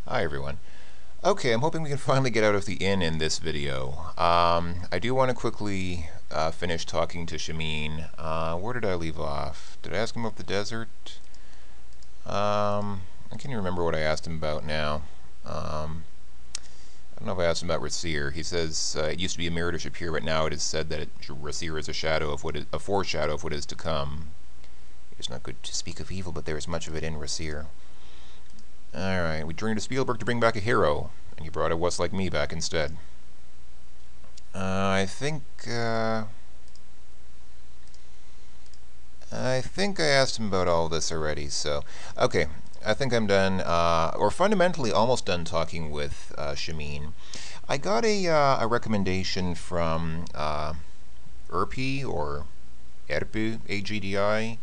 Hi everyone. Okay, I'm hoping we can finally get out of the inn in this video. I do want to quickly finish talking to Shameen. Where did I leave off? Did I ask him about the desert? I can't even remember what I asked him about now. I don't know if I asked him about Rasir. He says it used to be a mirror to Shapir, but now it is said that Rasir is a shadow of a foreshadow of what is to come. It is not good to speak of evil, but there is much of it in Rasir. Alright, we journeyed to Spielberg to bring back a hero, and you brought a wuss like me back instead. I think I asked him about all this already, so... Okay, I think I'm done, or fundamentally almost done talking with Shameen. I got a recommendation from ERPI, or ERPI, AGDI,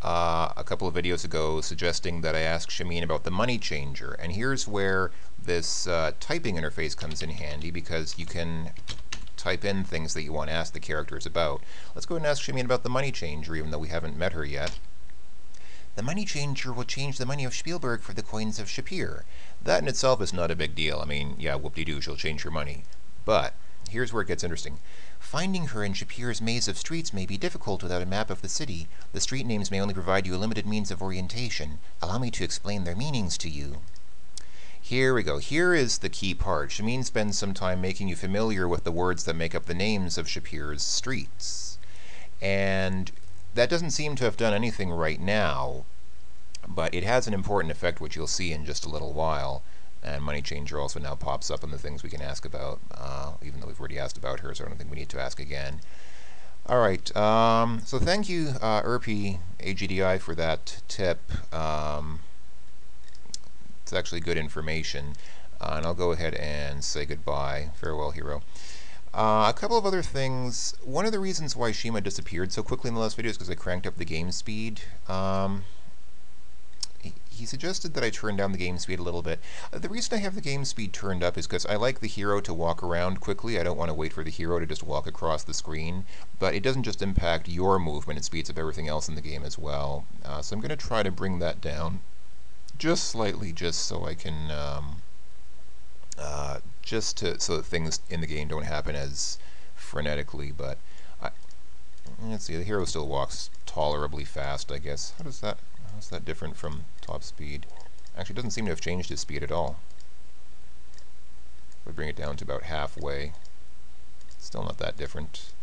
a couple of videos ago suggesting that I ask Shameen about the money changer, and here's where this typing interface comes in handy, because you can type in things that you want to ask the characters about. Let's go ahead and ask Shameen about the money changer, even though we haven't met her yet. The money changer will change the money of Spielberg for the coins of Shapir. That in itself is not a big deal. I mean, yeah, whoop-de-doo, she'll change her money. But here's where it gets interesting. Finding her in Shapir's maze of streets may be difficult without a map of the city. The street names may only provide you a limited means of orientation. Allow me to explain their meanings to you. Here we go. Here is the key part. Shameen spends some time making you familiar with the words that make up the names of Shapir's streets. And that doesn't seem to have done anything right now, but it has an important effect, which you'll see in just a little while. And Money Changer also now pops up on the things we can ask about, even though we've already asked about her, so I don't think we need to ask again. Alright, so thank you, ERPI AGDI, for that tip. It's actually good information. And I'll go ahead and say goodbye. Farewell, hero. A couple of other things. One of the reasons why Shima disappeared so quickly in the last video is because I cranked up the game speed. He suggested that I turn down the game speed a little bit. The reason I have the game speed turned up is because I like the hero to walk around quickly. I don't want to wait for the hero to just walk across the screen. But it doesn't just impact your movement, it speeds up everything else in the game as well. So I'm going to try to bring that down just slightly, just so I can, so that things in the game don't happen as frenetically. But let's see, the hero still walks tolerably fast, I guess. How's that different from top speed? Actually, it doesn't seem to have changed his speed at all. Would bring it down to about halfway. Still not that different.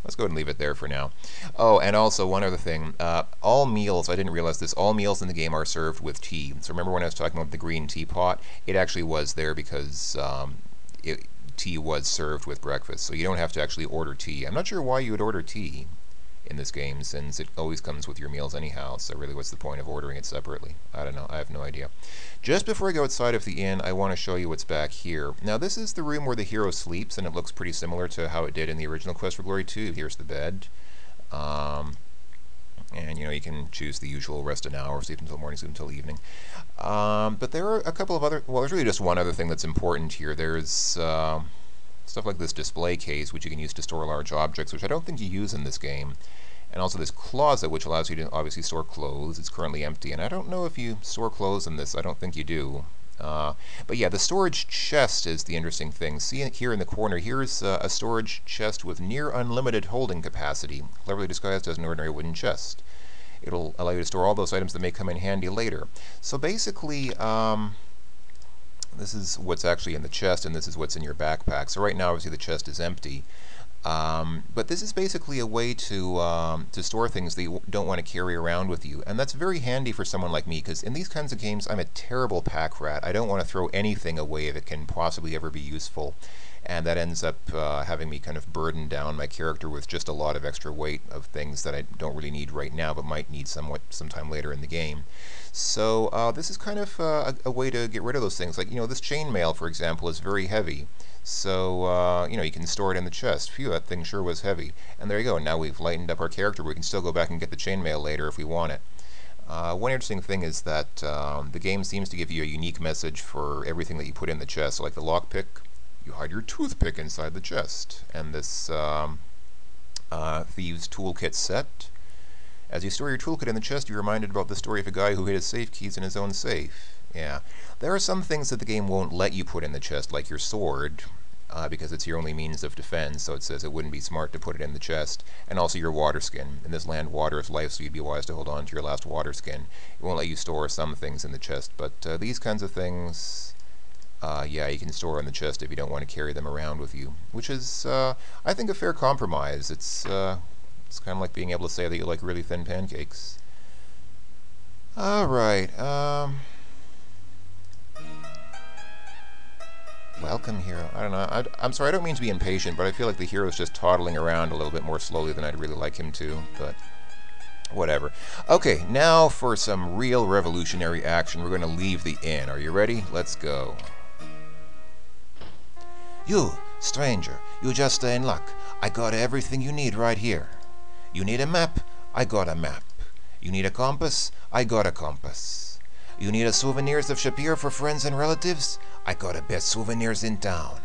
Let's go ahead and leave it there for now. Oh, and also one other thing. All meals, I didn't realize this, all meals in the game are served with tea. So remember when I was talking about the green teapot? It actually was there because tea was served with breakfast. So you don't have to actually order tea. I'm not sure why you would order tea in this game, since it always comes with your meals anyhow, so really what's the point of ordering it separately? I don't know, I have no idea. Just before I go outside of the inn, I want to show you what's back here. Now this is the room where the hero sleeps, and it looks pretty similar to how it did in the original Quest for Glory 2. Here's the bed. And you know, you can choose the usual rest an hour, sleep until morning, sleep until evening. But there are a couple of other, well, there's really just one other thing that's important here. There's stuff like this display case, which you can use to store large objects, which I don't think you use in this game. And also this closet, which allows you to obviously store clothes. It's currently empty, and I don't know if you store clothes in this. I don't think you do. But yeah, the storage chest is the interesting thing. See here in the corner, here's a storage chest with near unlimited holding capacity, cleverly disguised as an ordinary wooden chest. It'll allow you to store all those items that may come in handy later. So basically, this is what's actually in the chest, and this is what's in your backpack. So right now, obviously, the chest is empty. But this is basically a way to store things that you don't want to carry around with you. And that's very handy for someone like me, because in these kinds of games, I'm a terrible pack rat. I don't want to throw anything away if it can possibly ever be useful. And that ends up having me kind of burden down my character with just a lot of extra weight of things that I don't really need right now, but might need sometime later in the game. So this is kind of a way to get rid of those things. Like, you know, this chainmail, for example, is very heavy. So, you know, you can store it in the chest. Phew, that thing sure was heavy. And there you go. Now we've lightened up our character. We can still go back and get the chainmail later if we want it. One interesting thing is that the game seems to give you a unique message for everything that you put in the chest. So like the lockpick, you hide your toothpick inside the chest. And this Thieves Toolkit set. As you store your toolkit in the chest, you're reminded about the story of a guy who hid his safe keys in his own safe. Yeah. There are some things that the game won't let you put in the chest, like your sword, because it's your only means of defense, so it says it wouldn't be smart to put it in the chest. And also your water skin. In this land, water is life, so you'd be wise to hold on to your last water skin. It won't let you store some things in the chest, but these kinds of things, yeah, you can store in the chest if you don't want to carry them around with you, which is, I think, a fair compromise. It's kind of like being able to say that you like really thin pancakes. Alright, welcome, hero. I don't know. I'm sorry, I don't mean to be impatient, but I feel like the hero's just toddling around a little bit more slowly than I'd really like him to, but whatever. Okay, now for some real revolutionary action. We're going to leave the inn. Are you ready? Let's go. You, stranger, you just in luck. I got everything you need right here. You need a map? I got a map. You need a compass? I got a compass. You need a souvenirs of Shapir for friends and relatives? I got the best souvenirs in town.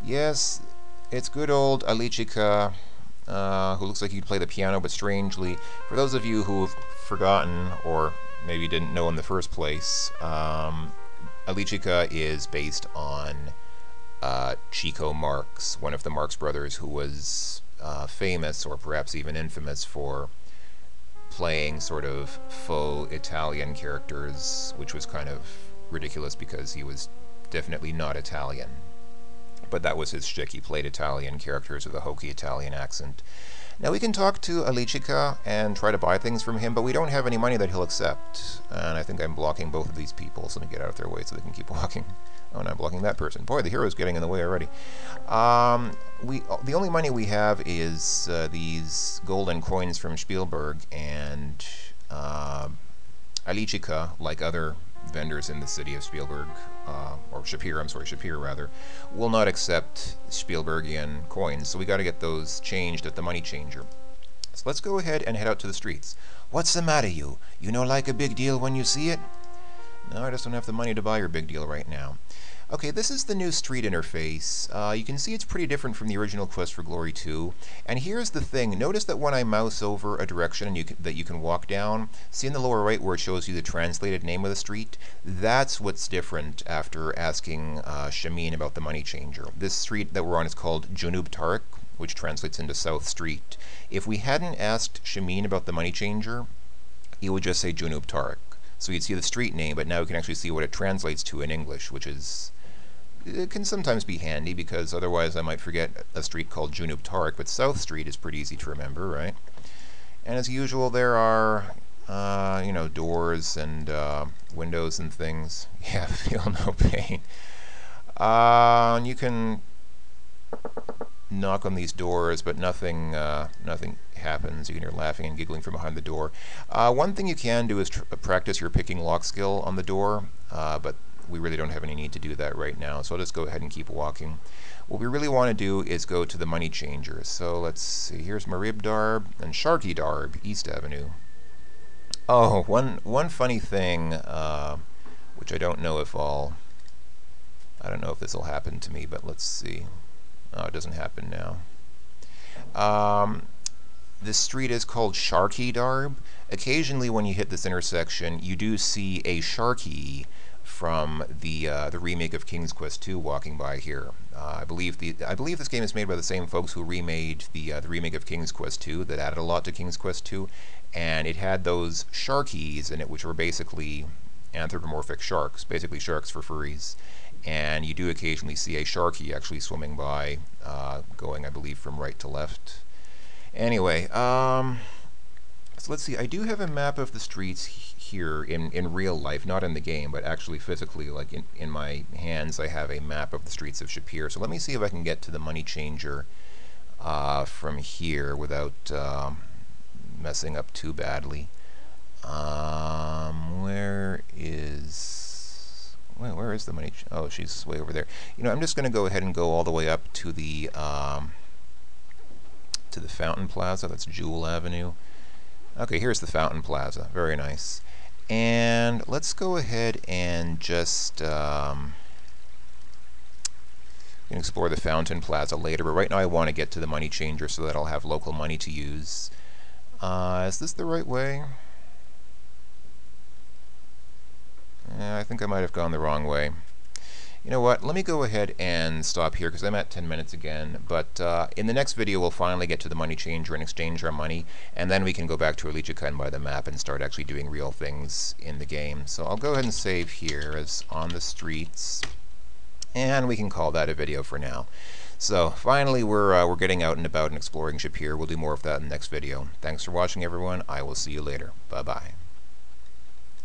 Yes, it's good old Alichika, who looks like he'd play the piano, but strangely, for those of you who've forgotten, or maybe didn't know in the first place, Alichika is based on Chico Marx, one of the Marx brothers who was famous, or perhaps even infamous, for playing sort of faux Italian characters, which was kind of ridiculous because he was definitely not Italian. But that was his shtick. He played Italian characters with a hokey Italian accent. Now we can talk to Alichika and try to buy things from him, but we don't have any money that he'll accept. And I think I'm blocking both of these people, so let me get out of their way so they can keep walking. Oh, and I'm blocking that person. Boy, the hero's getting in the way already. The only money we have is these golden coins from Spielberg, and Alichika, like other vendors in the city of Spielberg, or Shapir rather, will not accept Spielbergian coins, so we got to get those changed at the money changer. So let's go ahead and head out to the streets. What's the matter, you? You know, like a big deal when you see it? No, I just don't have the money to buy your big deal right now. Okay, this is the new street interface. You can see it's pretty different from the original Quest for Glory 2. And here's the thing. Notice that when I mouse over a direction and that you can walk down, see in the lower right where it shows you the translated name of the street? That's what's different after asking Shamin about the money changer. This street that we're on is called Junub Tarik, which translates into South Street. If we hadn't asked Shamin about the money changer, he would just say Junub Tarik. So you'd see the street name, but now you can actually see what it translates to in English, which is... It can sometimes be handy, because otherwise I might forget a street called Junub Tarik, but South Street is pretty easy to remember, right? And as usual, there are, you know, doors and windows and things. Yeah, feel no pain. And you can knock on these doors, but nothing happens. You can hear laughing and giggling from behind the door. One thing you can do is practice your picking lock skill on the door, but we really don't have any need to do that right now, so I'll just go ahead and keep walking. What we really want to do is go to the money changer. So let's see, here's Marib Darb and Sharky Darb, East Avenue. Oh, one funny thing, which I don't know if this will happen to me, but let's see. Oh, it doesn't happen now. This street is called Sharky Darb. Occasionally when you hit this intersection, you do see a Sharky from the remake of King's Quest II walking by here. I believe this game is made by the same folks who remade the remake of King's Quest II, that added a lot to King's Quest II, and it had those Sharkies in it, which were basically anthropomorphic sharks, basically sharks for furries. And you do occasionally see a Sharky actually swimming by, going, I believe, from right to left. Anyway, so let's see. I do have a map of the streets here in real life, not in the game, but actually physically, like in my hands, I have a map of the streets of Shapir. So let me see if I can get to the money changer from here without messing up too badly. Where is the money? Oh, she's way over there. You know, I'm just going to go ahead and go all the way up to the Fountain Plaza. That's Jewel Avenue. Okay, here's the Fountain Plaza. Very nice. And let's go ahead and just explore the Fountain Plaza later. But right now I want to get to the money changer so that I'll have local money to use. Is this the right way? I think I might have gone the wrong way. You know what, let me go ahead and stop here because I'm at 10 minutes again, but in the next video we'll finally get to the money changer and exchange our money, and then we can go back to Alicia and buy the map and start actually doing real things in the game. So I'll go ahead and save here as on the streets, and we can call that a video for now. So finally we're getting out and about and exploring Shapir. We'll do more of that in the next video. Thanks for watching, everyone. I will see you later. Bye-bye.